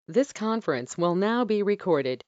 This conference will now be recorded.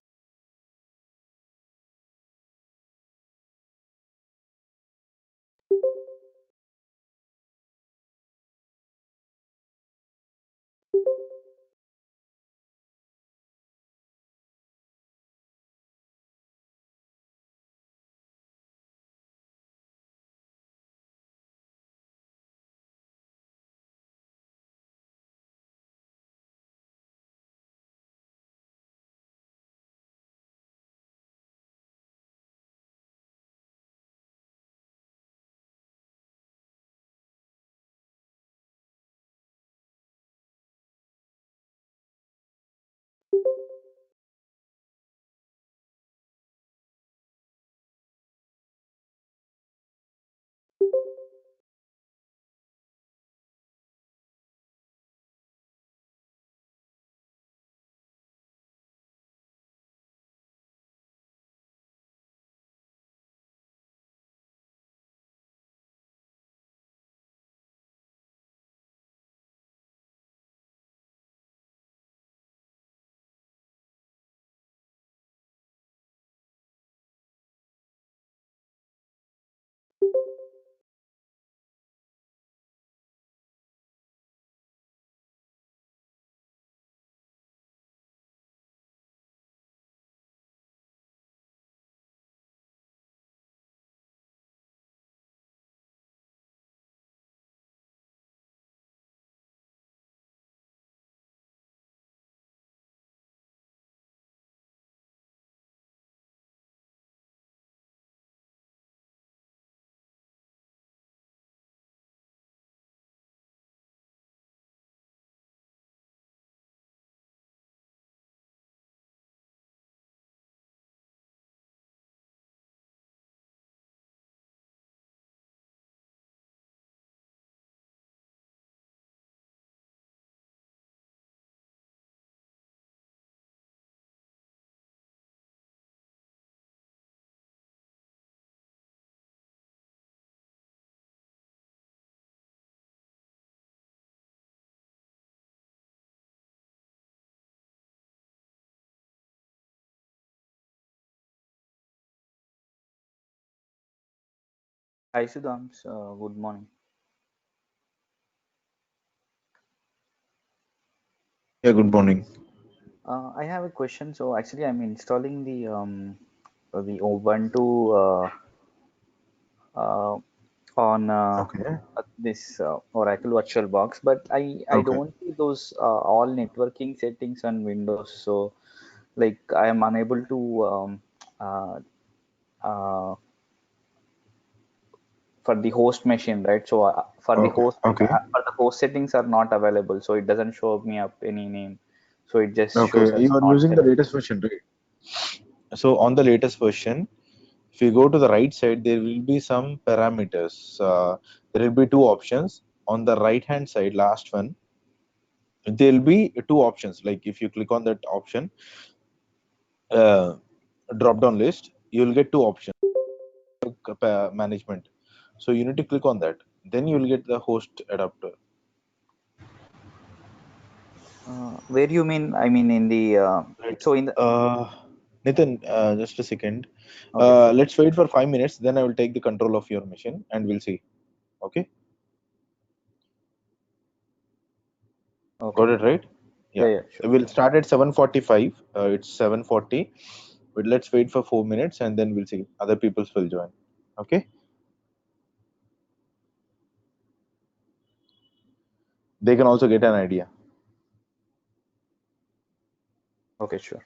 Hi Sudhams, good morning. Yeah, good morning. I have a question. So actually, I'm installing the Ubuntu uh, on Okay. this Oracle VirtualBox, but I Okay. don't see those all networking settings on Windows. So like I am unable to uh, uh, for the host machine, right? So Okay. Okay. for the host settings are not available. So it doesn't show me up any name. So it just shows Okay. as You are not using set. the latest version, right? So on the latest version, if you go to the right side, there will be some parameters. There will be two options. On the right hand side, last one, there will be two options. Like if you click on that option, uh, drop down list, you will get two options. Management. So you need to click on that. Then you will get the host adapter. Where you mean? I mean in the Right. so in the Uh, Nitin, just a second. okay, sure. Let's wait for 5 minutes. Then I will take the control of your machine and we'll see. Okay, got Okay. it right? Yeah, Yeah. yeah, sure. We'll start at 7:45. It's 7:40. But let's wait for 4 minutes and then we'll see. Other peoples will join. Okay. They can also get an idea. Okay, sure.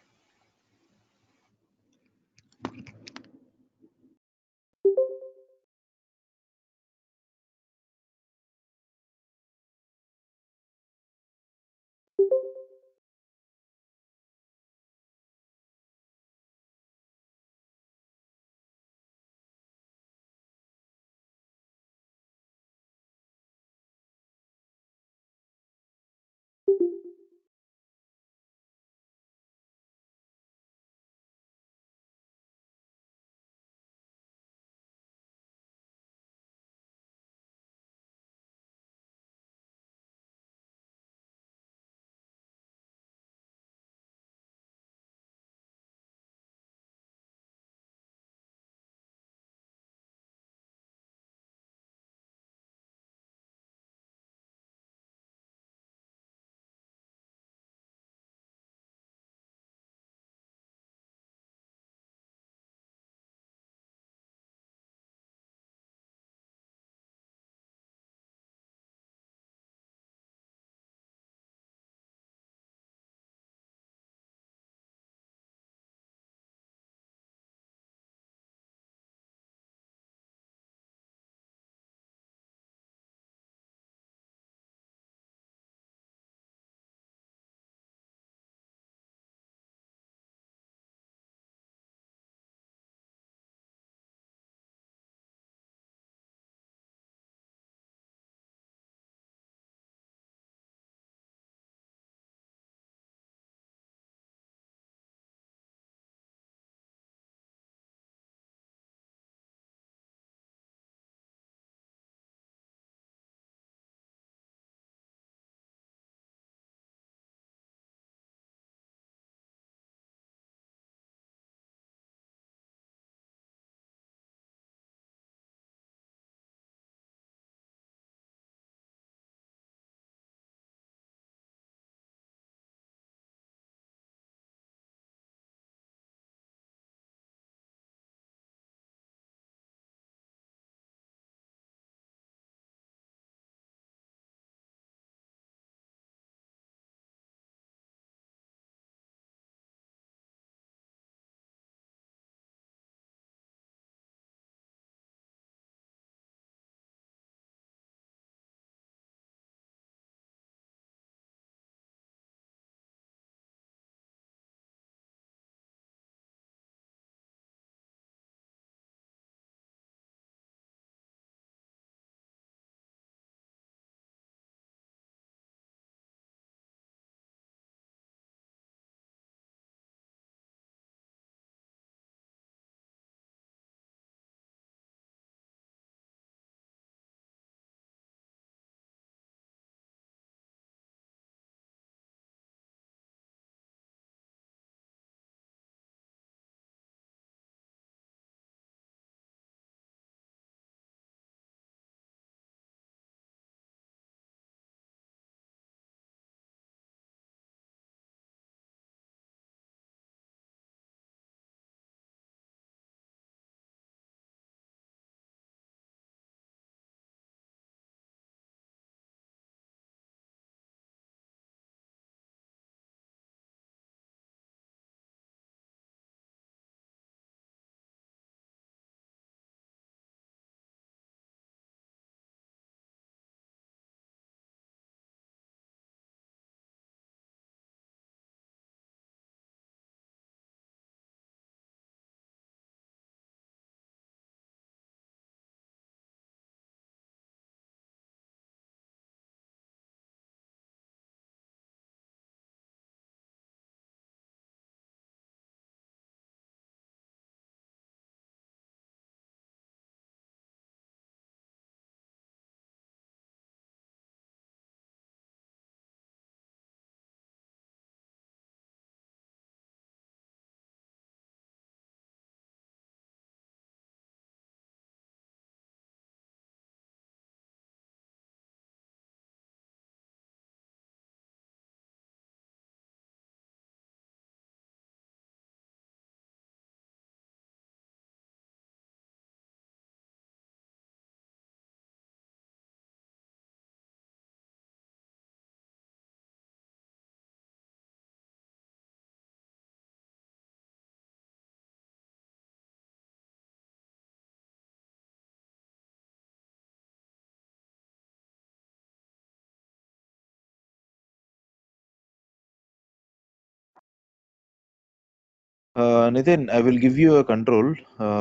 Nitin, I will give you a control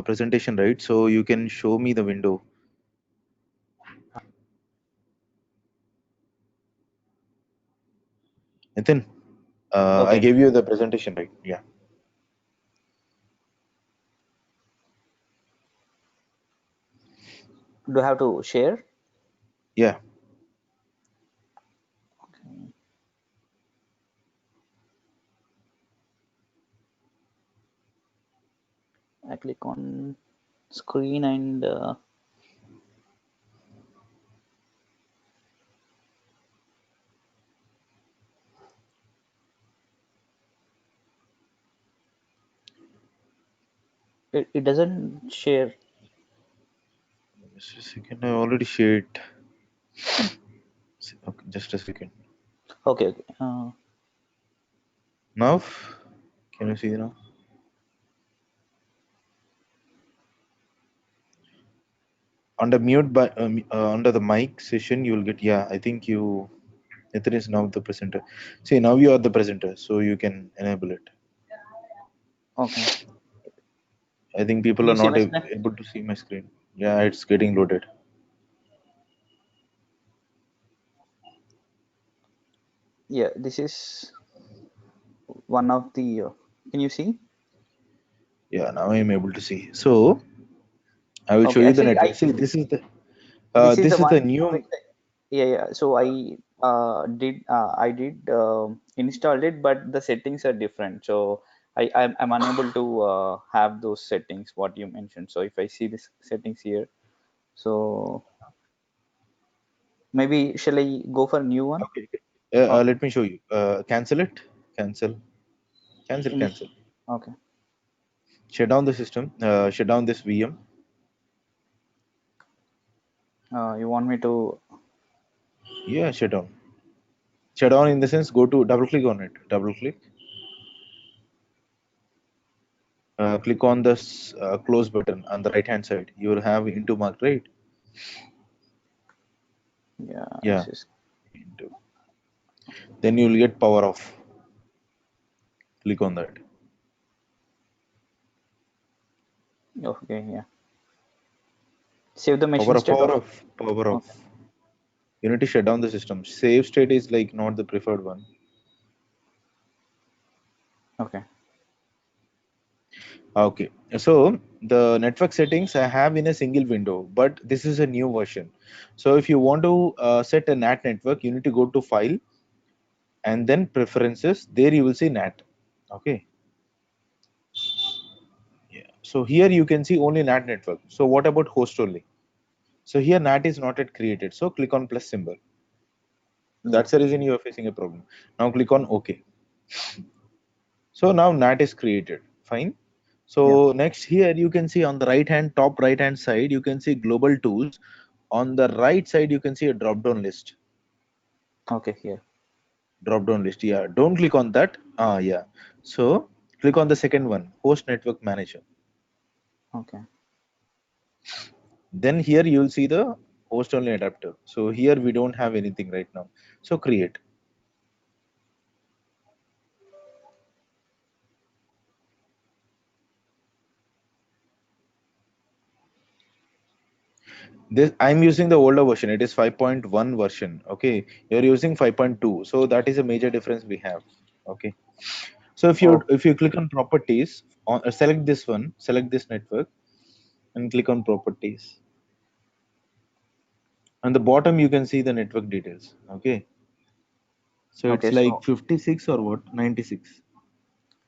presentation, right? So you can show me the window. Nitin, I Okay. gave you the presentation, right? Yeah. Do I have to share? Yeah. I click on screen and it doesn't share. Just a second. I already shared. Okay, just a second. Okay, okay. Now, can you see now? Under mute by under the mic session, you will get. Yeah, I think you. Nitin is now the presenter. See, now you are the presenter, so you can enable it. Okay. I think Can people you are see not my screen? able to see my screen. Yeah, it's getting loaded. Yeah, this is one of the. Can you see? Yeah, now I am able to see. So I will show Okay, you the actually, network. See, this is the this is the one new. which yeah, yeah. So I did installed it, but the settings are different. So I'm unable to have those settings what you mentioned. So if I see this settings here, so maybe shall I go for a new one? Okay, okay. Okay. Let me show you. Cancel it. Cancel. Cancel. In this, Cancel. okay. Shut down the system. Shut down this VM. You want me to? Yeah, shut down. Shut down in the sense, go to double click on it. Double click. Click on this close button on the right hand side. You will have into marked, right? Yeah, Yeah. this is Into. Then you will get power off. Click on that. okay. Yeah. Save the machine Power off. state Power of. off. Power Okay. off. You need to shut down the system. Save state is like not the preferred one. Okay. Okay, so the network settings I have in a single window, but this is a new version. So if you want to set a NAT network, you need to go to File and then Preferences. There you will see NAT. Okay. Yeah. So here you can see only NAT network. So what about host only? So here NAT is not yet created. So click on plus symbol. Yeah. That's the reason you are facing a problem. Now click on OK. So now NAT is created. Fine. Yeah. So next here you can see on the right hand top right hand side you can see global tools. On the right side you can see a drop down list. Okay. Here. Drop down list. Yeah. Don't click on that. Yeah. So click on the second one, host network manager. Okay. Then here you will see the host only adapter. So here we don't have anything right now. So create. This I'm using the older version. It is 5.1 version. Okay. You're using 5.2. So that is a major difference we have. Okay. So Oh. if you click on properties, select this one, select this network, and click on properties. On the bottom, you can see the network details. Okay, so Okay. it's like So 56 or what? 96. Is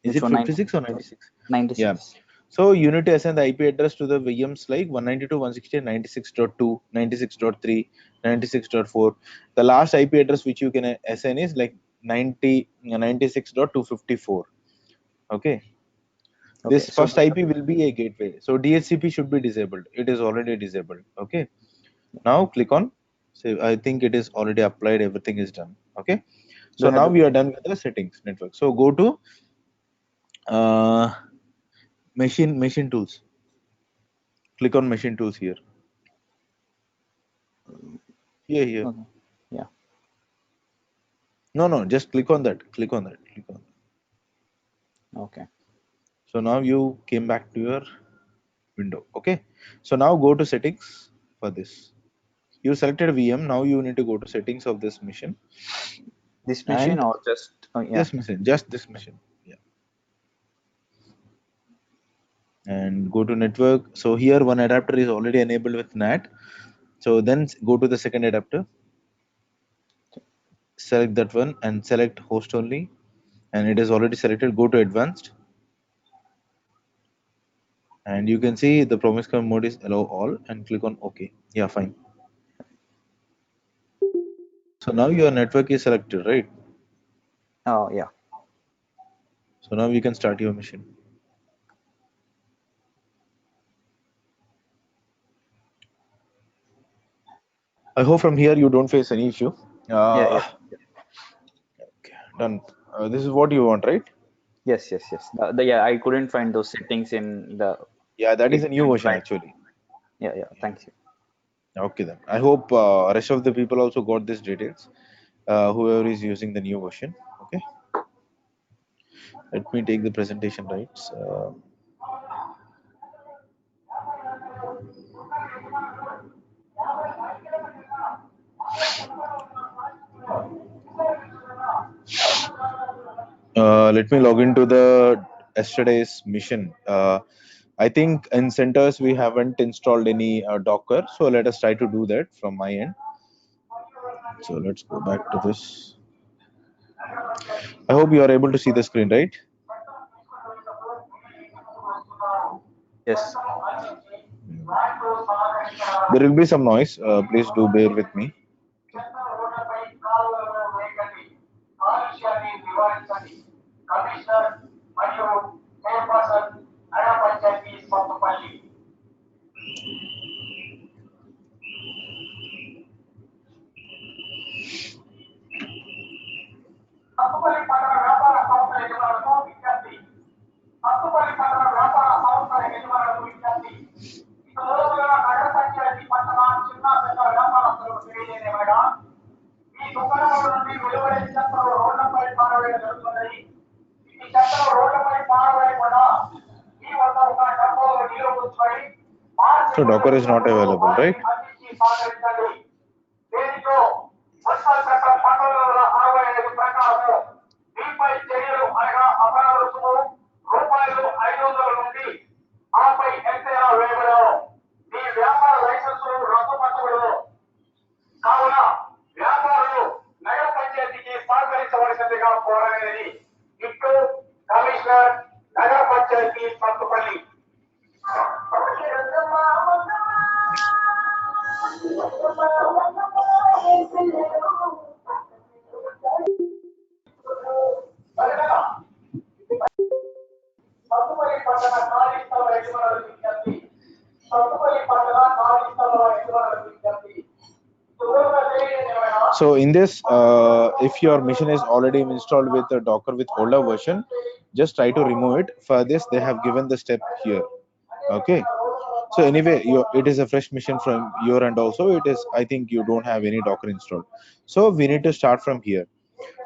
which it one? 56 or 96? Yeah. 96. So you need to assign the IP address to the VMs like 192.168.96.2, 96.3, 96.4. The last IP address which you can assign is like 96.254. Okay. Okay. This So first IP will be a gateway. So DHCP should be disabled. It is already disabled. Okay. Now click on save. I think it is already applied. Everything is done. Okay. do So I have now to? we are done with the settings network. So go to uh, machine tools. Click on machine tools here. Here. Okay. Yeah. No, just click on that. Click on that. Click on that. Okay. So now you came back to your window. Okay. So now go to settings for this. You selected VM. Now you need to go to settings of this machine This machine and or just yeah. this machine, just this machine. Yeah. And go to network. So here one adapter is already enabled with NAT. So then go to the second adapter, select that one and select host only. And it is already selected. Go to advanced. And you can see the promise command mode is allow all and click on OK. Yeah, fine. So now your network is selected, right? Oh yeah. So now you can start your machine. I hope from here you don't face any issue. Yeah, Uh, yeah. okay, done. This is what you want, right? Yes. Yeah, I couldn't find those settings in the Yeah, that is a new version 8.5. actually. Yeah. Thank you. Okay then. I hope rest of the people also got these details. Whoever is using the new version. Okay. Let me take the presentation rights. Let me log into the yesterday's mission. I think in CentOS we haven't installed any Docker, so let us try to do that from my end. So let's go back to this. I hope you are able to see the screen, right? Yes. There will be some noise. Please do bear with me. So Docker is not available, right? So in this, if your machine is already installed with a Docker with older version, just try to remove it. For this, they have given the step here. Okay. So anyway, it is a fresh machine from your end also. It is, I think you don't have any Docker installed. So we need to start from here.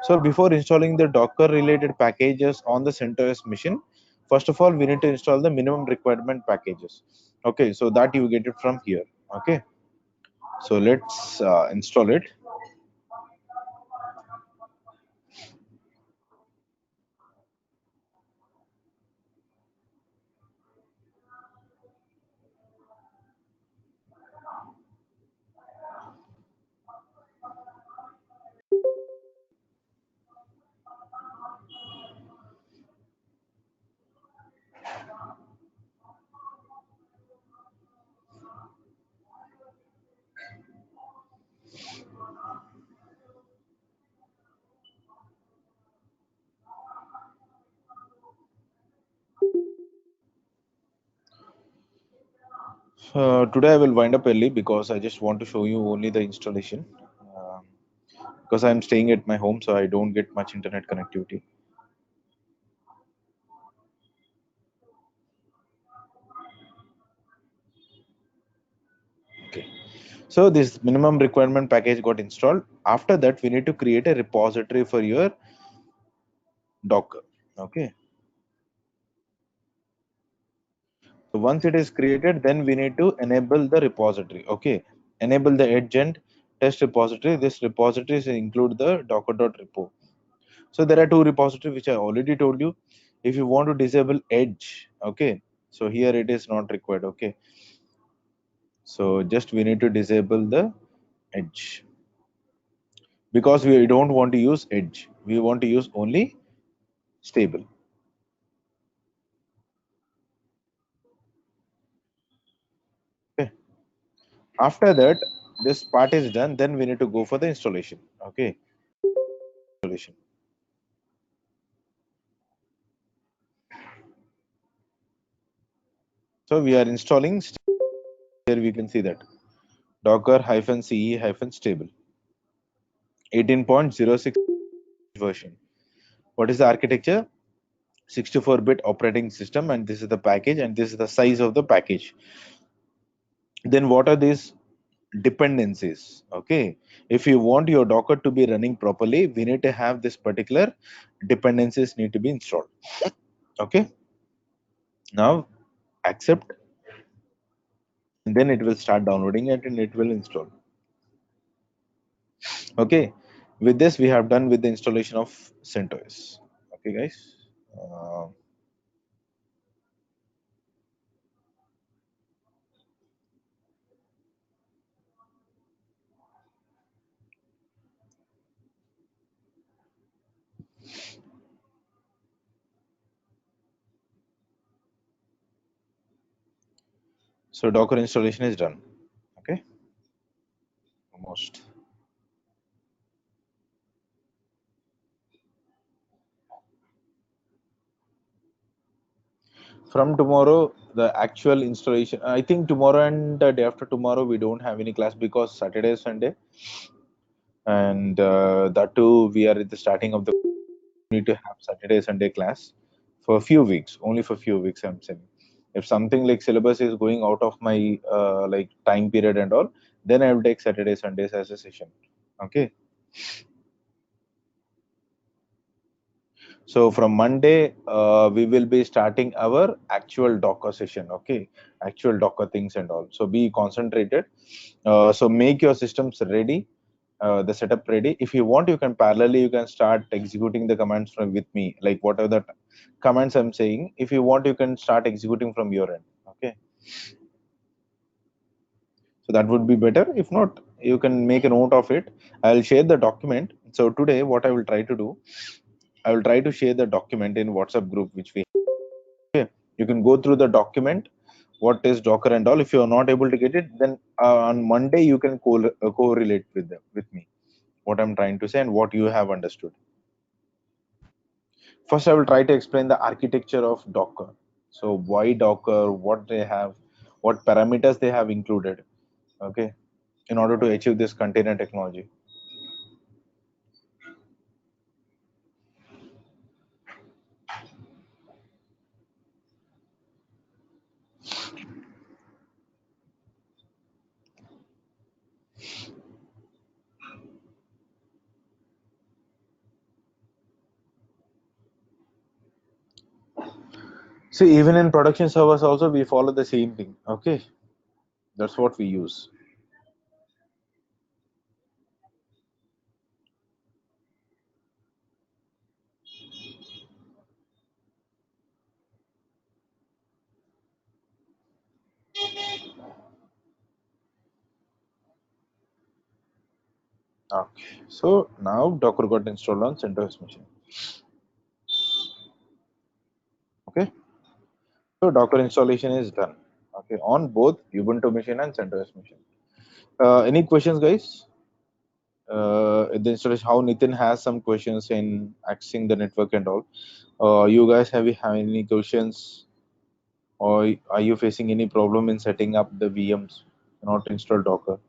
So before installing the Docker related packages on the CentOS machine, first of all, we need to install the minimum requirement packages. Okay, so that you get it from here. Okay, so let's install it. Today I will wind up early because I just want to show you only the installation. Because I'm staying at my home, so I don't get much internet connectivity. Okay. So this minimum requirement package got installed. After that, we need to create a repository for your Docker. Okay. So once it is created, then we need to enable the repository. Okay, enable the agent test repository. This repositories include the docker.repo. So there are two repositories which I already told you. If you want to disable edge, okay, so here it is not required. Okay, so just we need to disable the edge because we don't want to use edge. We want to use only stable. Okay. After that, this part is done. Then we need to go for the installation. Okay, installation. So we are installing. Here we can see that docker-ce-stable 18.06 version. What is the architecture? 64-bit operating system, and this is the package, and this is the size of the package. Then what are these dependencies? Okay, if you want your Docker to be running properly, we need to have this particular dependencies need to be installed. Okay, now accept, and then it will start downloading it and it will install. Okay, with this we have done with the installation of CentOS. Okay, guys. Uh, so Docker installation is done. Okay, almost. From tomorrow, the actual installation. I think tomorrow and the day after tomorrow we don't have any class because Saturday, Sunday, and that too we are at the starting of the need to have Saturday, Sunday class for a few weeks. Only for a few weeks, I'm saying. If something like syllabus is going out of my like time period and all, then I will take Saturday, Sundays as a session. Okay. So from Monday, we will be starting our actual Docker session. Okay, actual Docker things and all. So be concentrated. So make your systems ready, the setup ready. If you want, you can parallelly you can start executing the commands from with me, like whatever the commands I'm saying. If you want, you can start executing from your end. Okay, so that would be better. If not, you can make a note of it. I'll share the document. So today, what I will try to do, I will try to share the document in WhatsApp group which we. Okay, you can go through the document what is Docker and all. If you are not able to get it, then on Monday you can correlate with them with me what I'm trying to say and what you have understood. First, I will try to explain the architecture of Docker. So why Docker, what they have, what parameters they have included, okay, in order to achieve this container technology. See, even in production servers also we follow the same thing. Okay, that's what we use. Okay, so now Docker got installed on CentOS machine. Okay, so Docker installation is done. Okay, on both Ubuntu machine and CentOS machine. Any questions, guys? The installation, how Nitin has some questions in accessing the network and all. You guys have any questions, or are you facing any problem in setting up the VMs, not install Docker?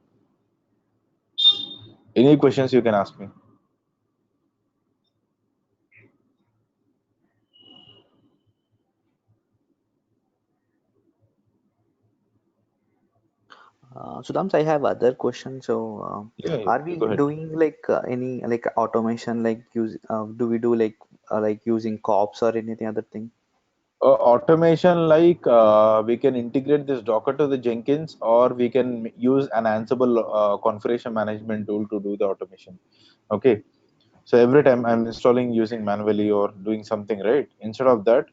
Any questions you can ask me. Sudhams, I have other questions. So, Yeah, are you we go ahead. doing like any like automation, like use? Do we do like using cops or anything other thing? Automation, like we can integrate this Docker to the Jenkins, or we can use an Ansible configuration management tool to do the automation. Okay, so every time I'm installing using manually or doing something, right? Instead of that,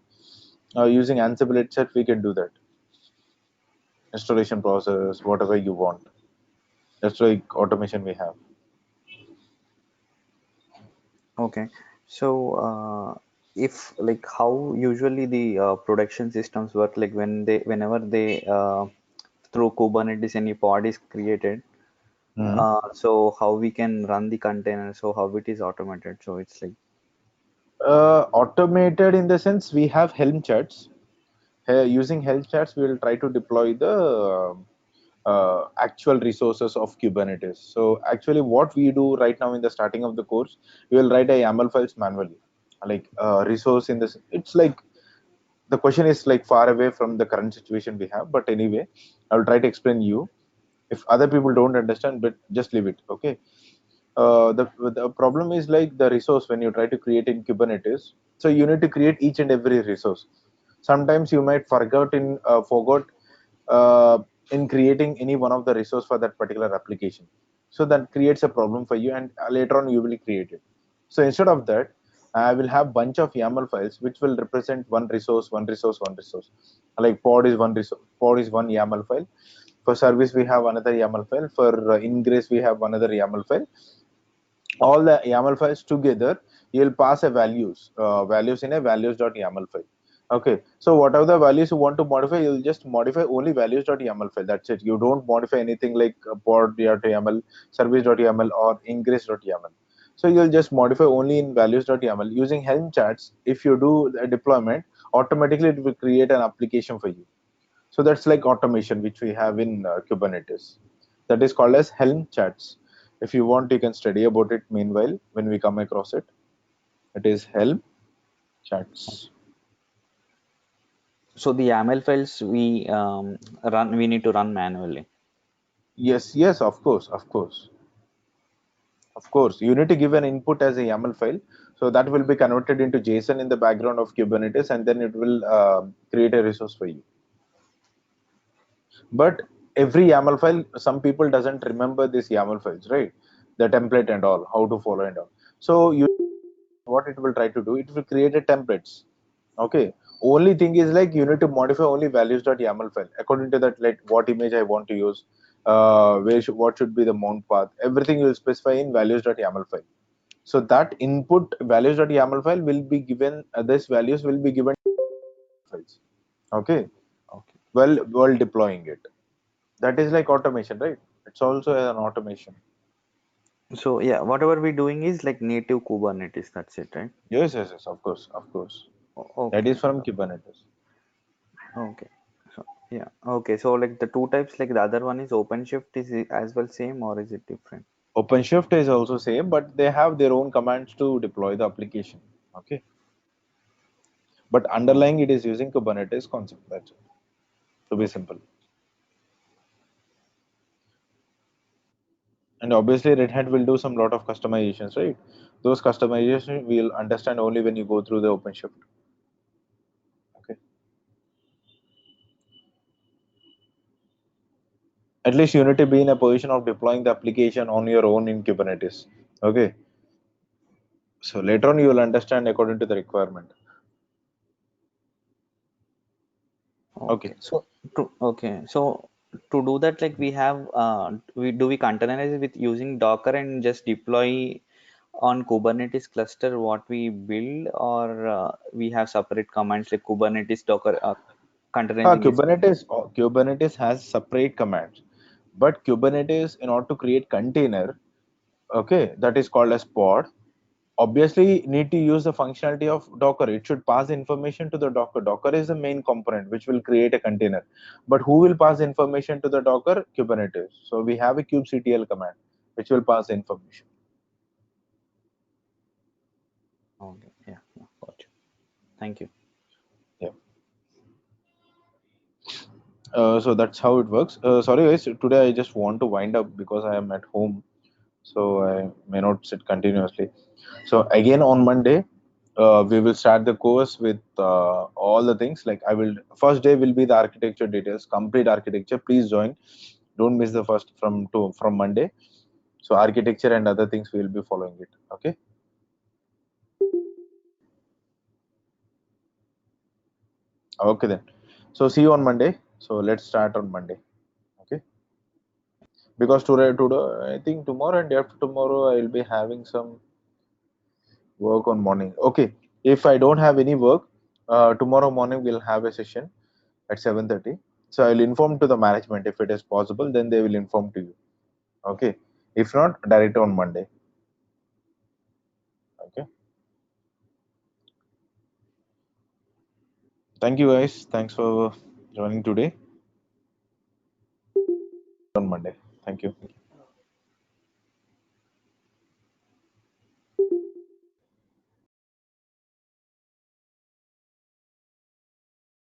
using Ansible itself, we can do that installation process, whatever you want. That's like automation we have. Okay. So, if like how usually the production systems work, like whenever they through Kubernetes any pod is created, Mhm. so how we can run the container, so how it is automated. So it's like, Automated in the sense we have Helm charts. Using Helm charts, we will try to deploy the actual resources of Kubernetes. So actually, what we do right now in the starting of the course, we will write a YAML files manually, like resource in this. It's like the question is like far away from the current situation we have, but anyway, I will try to explain you. If other people don't understand, but just leave it. Okay. The problem is like the resource when you try to create in Kubernetes. So you need to create each and every resource. Sometimes you might forgot uh, in creating any one of the resource for that particular application. So that creates a problem for you, and later on you will create it. So instead of that, I will have bunch of YAML files which will represent one resource, one resource, one resource. Like pod is one resource, pod is one YAML file. For service we have another YAML file. For ingress we have another YAML file. All the YAML files together, you'll pass a values in a values.yaml file. Okay, so whatever the values you want to modify, you'll just modify only values.yaml file. That's it. You don't modify anything like pod.yaml, service.yaml, or ingress.yaml. So you'll just modify only in values.yaml using Helm charts. If you do a deployment, automatically it will create an application for you. So that's like automation which we have in Kubernetes. That is called as Helm charts. If you want, you can study about it meanwhile when we come across it. It is Helm charts. so the YAML files we need to run manually. Yes, yes, of course, of course. Of course, you need to give an input as a YAML file. So that will be converted into JSON in the background of Kubernetes, and then it will create a resource for you. But every YAML file, some people doesn't remember this YAML files, right? The template and all, how to follow and all. So you, what it will try to do, it will create a templates. Okay. Only thing is like you need to modify only values.yaml file according to that, like what image I want to use, what should be the mount path. Everything you will specify in values.yaml file. So that input values.yaml file will be given. This values will be given files. Okay. Okay. While deploying it. That is like automation, right? It's also an automation. So yeah, whatever we're doing is like native Kubernetes. That's it, right? Yes, yes, yes. Of course, of course. That Okay. is from Kubernetes. Okay. So yeah. Okay. So like the two types, like the other one is OpenShift. Is it as well same or is it different? OpenShift is also same, but they have their own commands to deploy the application. Okay, but Oh, underlying it is using Kubernetes concept. That's it. To be okay. simple. And obviously, Red Hat will do some lot of customizations, right? Those customizations we'll understand only when you go through the OpenShift. Okay. At least you need to be in a position of deploying the application on your own in Kubernetes. Okay. So later on, you will understand according to the requirement. Okay. Okay. So to do that, like we have we containerize with using Docker and just deploy on Kubernetes cluster what we build, or we have separate commands like Kubernetes Docker containerizing is. Kubernetes has separate commands, but Kubernetes, in order to create container, okay, that is called as pod. Obviously, need to use the functionality of Docker. It should pass information to the Docker. Docker is the main component which will create a container. But who will pass information to the Docker? Kubernetes. So we have a kubectl command which will pass information. Okay. Yeah. Yeah. Gotcha. Thank you. Yeah. So that's how it works. Sorry guys, today I just want to wind up because I am at home, so I may not sit continuously. So again on Monday, we will start the course with all the things. Like I will, first day will be the architecture details, complete architecture. Please join. Don't miss the first from Monday. So architecture and other things we will be following it. Okay. Okay then. So see you on Monday. So let's start on Monday. Okay. Because today I think tomorrow and day after tomorrow I will be having some work on morning. Okay. If I don't have any work, tomorrow morning we'll have a session at 7:30. So I'll inform to the management if it is possible. Then they will inform to you. Okay. If not, direct on Monday. Okay. Thank you guys. Thanks for joining today on Monday. Thank you.